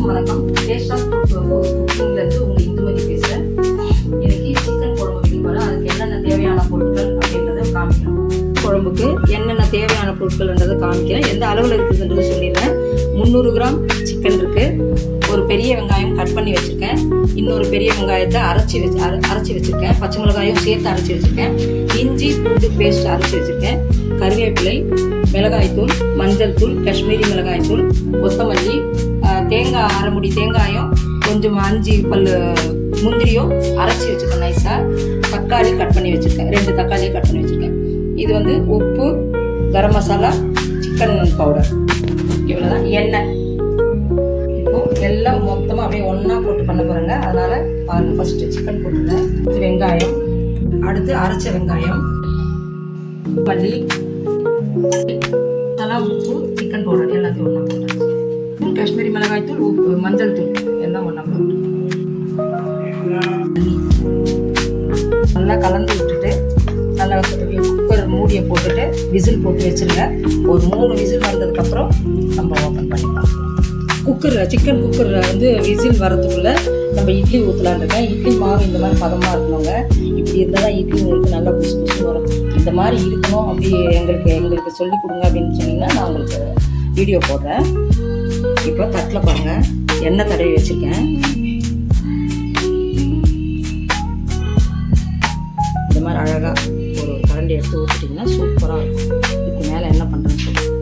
வணக்கம். Taste of குக்கிங்லேருந்து உங்கள் இந்துமதி பேசுகிறேன். இன்னைக்கு சிக்கன் குழம்பு வைக்க போகிறேன். அதுக்கு என்னென்ன தேவையான பொருட்கள் அப்படின்றத காமிக்கிறோம். குழம்புக்கு என்னென்ன தேவையான பொருட்கள்ன்றதை காமிக்கிறேன். எந்த அளவில் இருக்குதுன்றதை சொல்லிடுறேன். 300 கிராம் சிக்கன் இருக்குது. ஒரு பெரிய வெங்காயம் கட் பண்ணி வச்சுருக்கேன். இன்னொரு பெரிய வெங்காயத்தை அரைச்சி வச்சுருக்கேன். பச்சை மிளகாயும் சேர்த்து அரைச்சி வச்சுருக்கேன். இஞ்சி பூண்டு பேஸ்ட் அரைச்சி வச்சுருக்கேன். கருவேப்பிலை, மிளகாய்த்தூள், மஞ்சள் தூள், காஷ்மீரி மிளகாய்த்தூள், கொத்தமல்லி, தேங்காய் அரை முடி தேங்காயும் கொஞ்சம் 5 பல் முந்திரியும் அரைச்சி வச்சுருக்கேன் நைஸாக. தக்காளி கட் பண்ணி வச்சுருக்கேன். 2 தக்காளியை கட் பண்ணி வச்சுருக்கேன். இது வந்து உப்பு, கரம் மசாலா, சிக்கன் பவுடர், இவ்வளோதான். எண்ணெய் இப்போது எல்லாம் மொத்தமாக அப்படியே ஒன்றா போட்டு பண்ண போகிறாங்க. அதனால் பாருங்கள், ஃபஸ்ட்டு சிக்கன் போட்டுருங்க. அடுத்து வெங்காயம், அடுத்து அரைச்ச வெங்காயம், மல்லி, தலா, உப்பு, சிக்கன் பவுடர் எல்லாத்தையும் ஒன்றா போட்டாச்சு. காஷ்மீரி மிளகாய் தூள், உப்பு, மஞ்சள் தூள் எல்லாம் ஒன்றா போட்டு நல்லா கலந்து விட்டுட்டு நல்லா குக்கர் மூடியை போட்டுட்டு விசில் போட்டு வச்சுருங்க. ஒரு 3 விசில் வந்ததுக்கப்புறம் நம்ம ஓப்பன் பண்ணிக்கலாம். சிக்கன் குக்கரில் வந்து விசில் வரதுக்குள்ளே நம்ம இட்லி ஊற்றலான் இருக்கேன். இட்லி மாவு இந்த மாதிரி பதமாக இருக்கணுங்க. இப்படி இருந்தால் தான் இட்லி உங்களுக்கு நல்லா புசு புசு வரும். இந்த மாதிரி இருக்கணும். அப்படி எங்களுக்கு சொல்லிக் கொடுங்க அப்படின்னு சொன்னீங்கன்னா நான் உங்களுக்கு வீடியோ போடுறேன். இப்போ தட்டில் பாருங்கள், எண்ணெய் தடவி வச்சுருக்கேன். இந்த மாதிரி அழகாக ஒரு கரண்டி எடுத்து ஊற்றிட்டிங்கன்னா சூப்பராக இருக்கும். இதுக்கு மேலே என்ன பண்ணுறேன்னு சொல்லுங்கள்.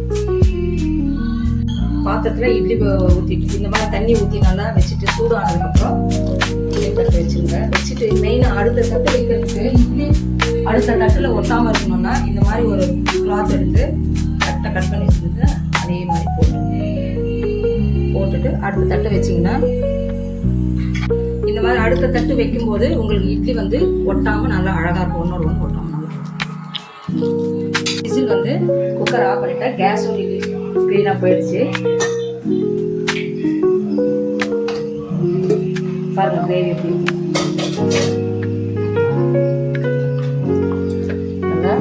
பாத்திரத்தில் இட்லி ஊற்றிட்டு இந்த மாதிரி தண்ணி ஊற்றி நல்லா வச்சுட்டு சூடானதுக்கப்புறம் இட்லி தட்டு வச்சுருங்க. வச்சுட்டு மெயினாக அடுத்த தட்டு வைக்கிறதுக்கு இட்லி அடுத்த தட்டில் ஒட்டாமல் இருக்கணும்னா இந்த மாதிரி ஒரு கிளாத் எடுத்து தட்டை கட் பண்ணி வச்சுட்டு அதே மாதிரி போட்டுட்டு அடுத்த தட்டை வச்சிங்கன்னா இந்த மாதிரி அடுத்த தட்டு வைக்கும்போது உங்களுக்கு இட்லி வந்து ஒட்டாமல் நல்லா அழகாக இருக்கும். ஒன்றோட ஒன்று ஒட்டாமல் நல்லா விசில் வந்து குக்கர் ஆஃப் பண்ணிட்டேன். கேஸும் க்ளீனாக போயிடுச்சு. பாருங்கள் கிரேவி எப்படி நல்லா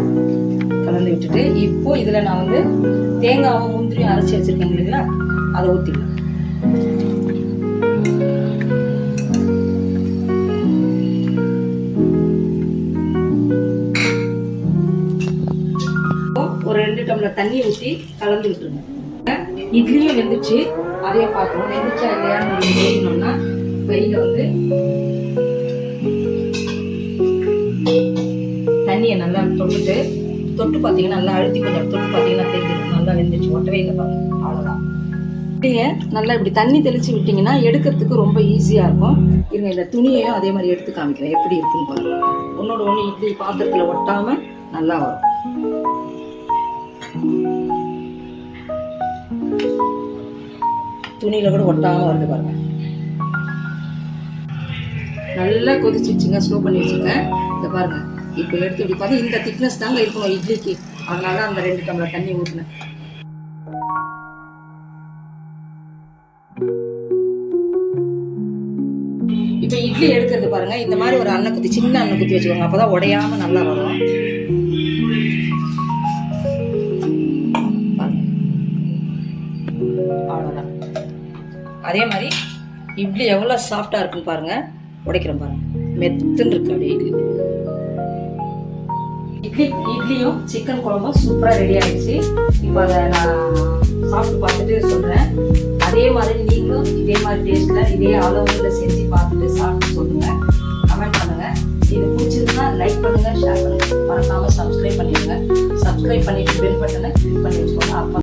கலந்து விட்டுட்டு இப்போ இதில் நான் வந்து தேங்காவும் முந்திரியும் அரைச்சி வச்சுருக்கேன் இல்லைங்களா, அதை ஊற்றிக்கலாம். ஒரு 2 டம்ளர் தண்ணி ஊற்றி கலந்து விட்டுருங்க. இட்லியும் வெந்துச்சு, அதையே பார்க்கணும். வெந்துச்சா இல்லையான்னு தெரியணும்னா கையில் வந்து தண்ணியை நல்லா தொட்டு பார்த்தீங்கன்னா நல்லா அழுத்தி கொஞ்சம் தொட்டு பார்த்தீங்கன்னா தெரிஞ்சிடும் நல்லா வெந்துச்சு. ஒட்டவே இல்லை பாருங்க. அவ்வளோதான். நல்லா இப்படி தண்ணி தெளித்து விட்டிங்கன்னா எடுக்கிறதுக்கு ரொம்ப ஈஸியாக இருக்கும். இருங்க, இந்த துணியையும் அதே மாதிரி எடுத்து காமிக்கிறேன் எப்படி இருக்குன்னு பாருங்க. ஒன்னோட ஒன்று இட்லி பாத்திரத்தில் ஒட்டாமல் நல்லா வரும். துணியில் கூட ஒட்டாமல் வருது பாருங்க. நல்லா கொதிச்சிச்சுங்க. ஸ்லோ பண்ணி வச்சுருக்கேன். இதை பாருங்க. இப்போ எடுத்து இப்படி பார்த்து இந்த திக்னஸ் தாங்க இருக்கணும் இட்லிக்கு. அதனால அந்த 2 டம்ளர் தண்ணி ஊற்றினேன். இப்போ இட்லி எடுக்கிறது பாருங்க. இந்த மாதிரி ஒரு சின்ன அன்னை குத்தி வச்சுக்கோங்க. அப்போதான் உடையாம நல்லா வரும். அவ்வளோதான். அதே மாதிரி இட்லி எவ்வளோ சாஃப்டாக இருக்குன்னு பாருங்க. உடைக்கிறேன் பாருங்க, மெத்துன்னு இருக்கு அப்படியே இட்லியும் சிக்கன் குழம்பும் சூப்பராக ரெடி ஆகிடுச்சு. இப்போ அதை நான் சாப்பிட்டு பார்த்துட்டு சொல்கிறேன். அதே மாதிரி நீங்களும் இதே மாதிரி டேஸ்ட்டில் இதே அளவுகளில் செஞ்சு பார்த்துட்டு சாப்பிட்டு சொல்லுங்கள், கமெண்ட் பண்ணுங்கள். இது பிடிச்சிருந்தா லைக் பண்ணுங்கள், ஷேர் பண்ணுங்கள், மறக்காமல் சப்ஸ்கிரைப் பண்ணிடுங்க. சப்ஸ்கிரைப் பண்ணி